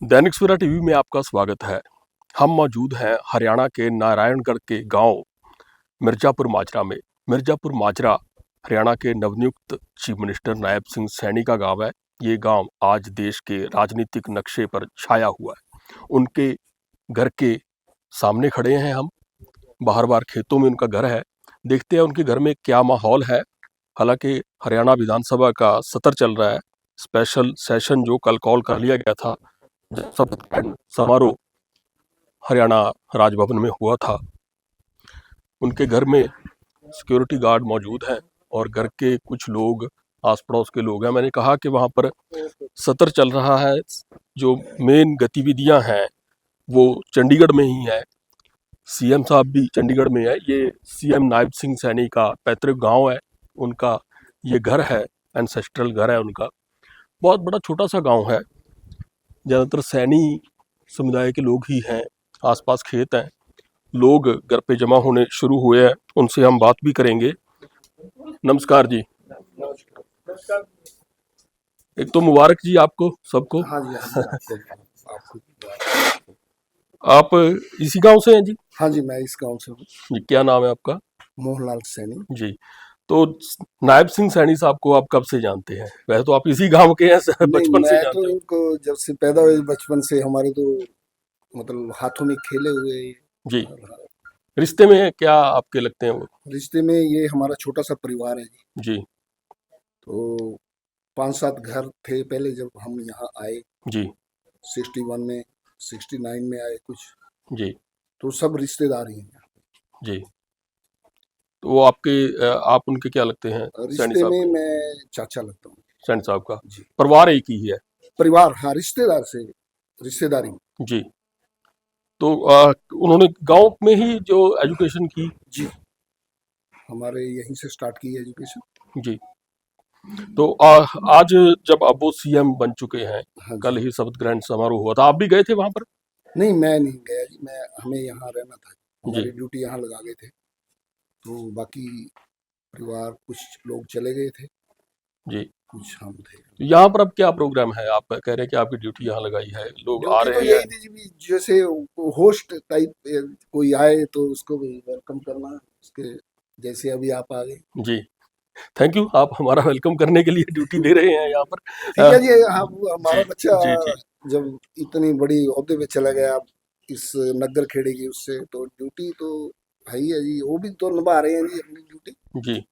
Dainik Savera TV में आपका स्वागत है। हम मौजूद हैं हरियाणा के नारायणगढ़ के गांव मिर्जापुर माजरा में। मिर्जापुर माजरा हरियाणा के नवनियुक्त चीफ मिनिस्टर नायब सिंह सैनी का गांव है। ये गांव आज देश के राजनीतिक नक्शे पर छाया हुआ है। उनके घर के सामने खड़े हैं हम। बाहर खेतों में उनका घर है। देखते हैं उनके घर में क्या माहौल है। हालांकि हरियाणा विधानसभा का सत्र चल रहा है। स्पेशल सेशन जो कल कॉल कर लिया गया था, शपथ ग्रहण समारोह हरियाणा राजभवन में हुआ था। उनके घर में सिक्योरिटी गार्ड मौजूद हैं और घर के कुछ लोग, आस पड़ोस के लोग हैं। मैंने कहा कि वहाँ पर सत्र चल रहा है। जो मेन गतिविधियां हैं वो चंडीगढ़ में ही है। सीएम साहब भी चंडीगढ़ में है। ये सीएम नायब सिंह सैनी का पैतृक गांव है। उनका ये घर है, एंसेस्ट्रल घर है उनका। बहुत बड़ा छोटा सा गांव है। ज़्यादातर सैनी समुदाय के लोग ही हैं। आसपास खेत हैं। लोग घर पे जमा होने शुरू हुए हैं। उनसे हम बात भी करेंगे। नमस्कार जी। एक तो मुबारक जी आपको सबको। हाँ जी, हाँ जी, आपको आप इसी गांव से हैं जी? हाँ जी, मैं इस गांव से हूँ। जी, क्या नाम है आपका? मोहनलाल सैनी। जी। तो नायब सिंह सैनी साहब को आप कब से जानते हैं? वैसे तो आप इसी गांव के हैं, नहीं, बचपन से मैं तो जानते इनको जब से पैदा हुए बचपन से हमारे तो मतलब हाथों में खेले हुए ये। हो जी। रिश्ते में क्या आपके लगते हैं वो? रिश्ते में ये हमारा छोटा सा परिवार है जी। जी तो 5-7 घर थे पहले जब हम यहाँ आए। जी 61 में, 69 में आए कुछ। जी तो सब रिश्तेदार ही हैं। जी। तो वो आपके आप उनके क्या लगते हैं? सैनी रिश्ते साहब में के? मैं चाचा लगता हूँ सैनी साहब का जी। परिवार एक ही है? परिवार, हाँ, रिश्तेदार से रिश्तेदारी। जी। तो उन्होंने गांव में ही जो एजुकेशन की? जी, हमारे यहीं से स्टार्ट की एजुकेशन। जी। तो आज जब अब वो सीएम बन चुके हैं, हाँ कल जी। ही शपथ ग्रहण समारोह हुआ था, आप भी गए थे वहां पर? नहीं, मैं नहीं गया जी। मैं हमें यहाँ रहना था। जी हमारी ड्यूटी यहाँ लगा गए थे। तो बाकी परिवार कुछ लोग चले गए थे, जी। कुछ हम थे। तो यहाँ पर अब क्या प्रोग्राम है? आप कह रहे हैं कि आपकी ड्यूटी यहाँ लगाई है, लोग आ ड्यूटी तो रहे हैं? यही थी जी, भी जैसे होस्ट टाइप कोई आए तो उसको भी वेलकम करना, उसके जैसे अभी आप आ गए। जी, थैंक यू। आप हमारा वेलकम करने के लिए ड्यूटी दे रहे हैं यहाँ पर। ठीक है जी। हम जी हमारा बच्चा जी जी जब इतनी बड़ी ओहदे पे चला गया इस नग्गर खेड़े की, उससे तो ड्यूटी तो है ही है जी। वो भी तो निभा रहे हैं जी अपनी ड्यूटी। जी।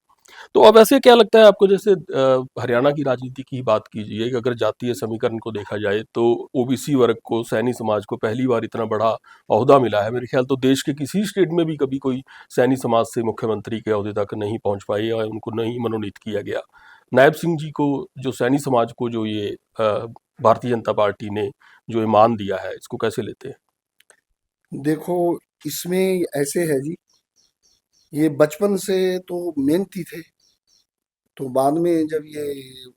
तो अब ऐसे क्या लगता है आपको, जैसे हरियाणा की राजनीति की बात कीजिए कि अगर जातीय समीकरण को देखा जाए तो ओबीसी वर्ग को, सैनी समाज को पहली बार इतना बड़ा ओहदा मिला है। मेरे ख्याल तो देश के किसी स्टेट में भी कभी कोई सैनी समाज से मुख्यमंत्री के ओहदे तक नहीं पहुंच पाए और उनको नहीं मनोनीत किया गया। नायब सिंह जी को, जो सैनी समाज को जो ये भारतीय जनता पार्टी ने जो ये मान दिया है, इसको कैसे लेते हैं? देखो, इसमें ऐसे है जी, ये बचपन से तो मेहनती थे। तो बाद में जब ये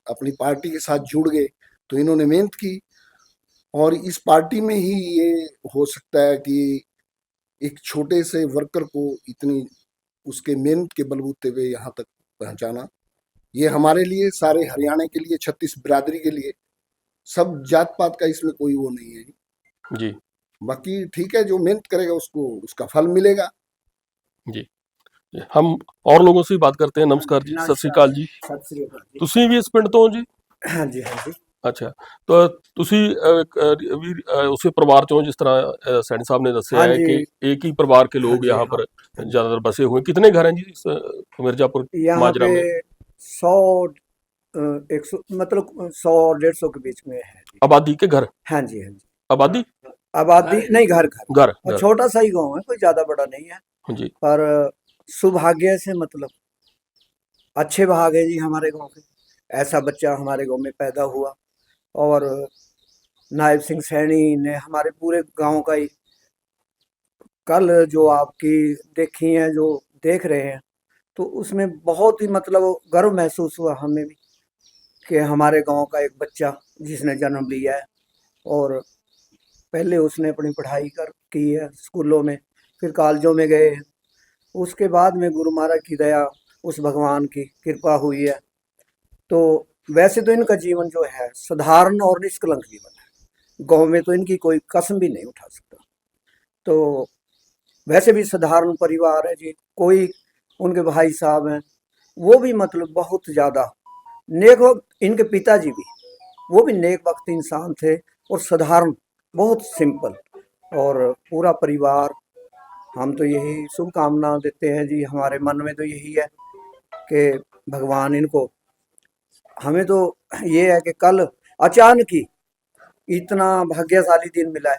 अपनी पार्टी के साथ जुड़ गए तो इन्होंने मेहनत की। और इस पार्टी में ही ये हो सकता है कि एक छोटे से वर्कर को इतनी उसके मेहनत के बलबूते पे यहाँ तक पहुंचाना, ये हमारे लिए, सारे हरियाणा के लिए, 36 बिरादरी के लिए, सब जात पात का इसमें कोई वो नहीं है। जी बाकी ठीक है, जो मेहनत करेगा उसको उसका फल मिलेगा। जी। हम और लोगों से भी बात करते हैं। नमस्कार जी, सत श्री अकाल जी। सत श्री अकाल जी। ਤੁਸੀਂ ਵੀ ਇਸ ਪਿੰਡ ਤੋਂ ਹੋ ਜੀ? हाँ जी, हाँ जी। ਅੱਛਾ। ਤਾਂ ਤੁਸੀਂ ਵੀ ਉਸੇ ਪਰਿਵਾਰ ਚੋਂ, जिस तरह सैनी साहब ने दस्या हाँ है जी, कि एक ही परिवार के हाँ लोग जी, यहाँ हाँ। पर ज्यादातर बसे हुए हैं। कितने घर हैं जी इस मिर्जापुर यहाँ माजरा पे में? 100 100 मतलब 100-150 के बीच में है जी। आबादी के घर? हाँ जी, हाँ जी। आबादी? आबादी नहीं, घर घर। घर और घर। छोटा सा ही गांव है, कोई ज्यादा बड़ा नहीं है। जी पर सौभाग्य से मतलब अच्छे भाग है जी हमारे गांव के। ऐसा बच्चा हमारे गांव में पैदा हुआ। और नायब सिंह सैनी ने हमारे पूरे गांव का ही, कल जो आपकी देखी है, जो देख रहे हैं, तो उसमें बहुत ही मतलब गर्व महसूस हुआ हमें भी कि हमारे गांव का एक बच्चा जिसने जन्म लिया है। और पहले उसने अपनी पढ़ाई कर की है स्कूलों में, फिर कॉलेजों में गए हैं। उसके बाद में गुरु महाराज की दया, उस भगवान की कृपा हुई है। तो वैसे तो इनका जीवन जो है साधारण और निष्कलंक जीवन है, गांव में तो इनकी कोई कसम भी नहीं उठा सकता। तो वैसे भी साधारण परिवार है जी, कोई उनके भाई साहब हैं, वो भी मतलब बहुत ज़्यादा नेक वक्त, इनके पिताजी भी, वो भी नेक वक्त इंसान थे और साधारण, बहुत सिंपल। और पूरा परिवार, हम तो यही शुभकामना देते हैं जी, हमारे मन में तो यही है कि भगवान इनको, हमें तो ये है कि कल अचानक ही इतना भाग्यशाली दिन मिला है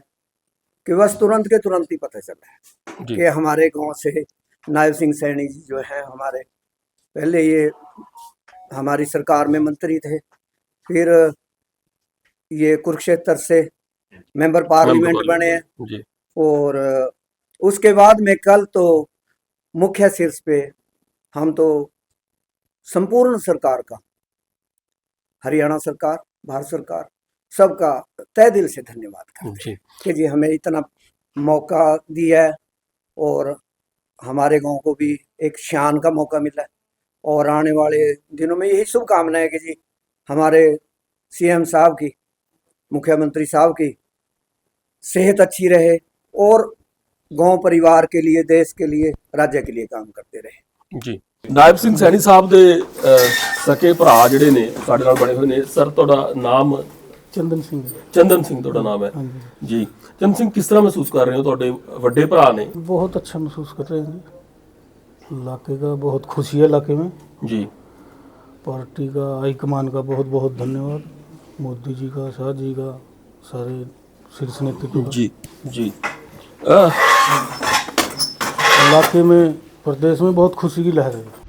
कि बस तुरंत के तुरंत ही पता चला है जी कि हमारे गांव से नायब सिंह सैनी जी जो है हमारे, पहले ये हमारी सरकार में मंत्री थे, फिर ये कुरुक्षेत्र से मेंबर पार्लियामेंट बने हैं, जी और उसके बाद में कल तो मुख्य शीर्ष पे हम तो संपूर्ण सरकार का, हरियाणा सरकार, भारत सरकार, सबका तहे दिल से धन्यवाद करते हैं कि जी हमें इतना मौका दिया है और हमारे गांव को भी एक शान का मौका मिला है। और आने वाले दिनों में यही शुभकामना है कि जी हमारे सीएम साहब की, मुख्यमंत्री साहब की सेहत अच्छी रहे और गांव परिवार के लिए, देश के लिए, राज्य के लिए काम करते रहे। जी नायब ਸਿੰਘ ਸੈਣੀ ਸਾਹਿਬ ਦੇ ਸਕੇ ਭਰਾ ਜਿਹੜੇ ਨੇ ਸਾਡੇ ਨਾਲ ਬਣੇ ਹੋਏ ਨੇ। ਸਰ ਤੁਹਾਡਾ ਨਾਮ? चंदन सिंह। ਚੰਦਨ ਸਿੰਘ ਤੁਹਾਡਾ ਨਾਮ ਹੈ ਜੀ। ਚੰਦਨ ਸਿੰਘ, ਕਿਸ ਤਰ੍ਹਾਂ ਮਹਿਸੂਸ ਕਰ ਰਹੇ ਹੋ? ਤੁਹਾਡੇ ਵੱਡੇ ਭਰਾ ਨੇ। बहुत अच्छा महसूस कर रहे हैं जी, इलाके का बहुत खुशी है इलाके में जी। पार्टी का हाईकमान का बहुत बहुत धन्यवाद, मोदी जी का, शाह जी का, सारे शीर्ष नेतृत्व का। जी जी इलाके में, प्रदेश में बहुत खुशी की लहर है।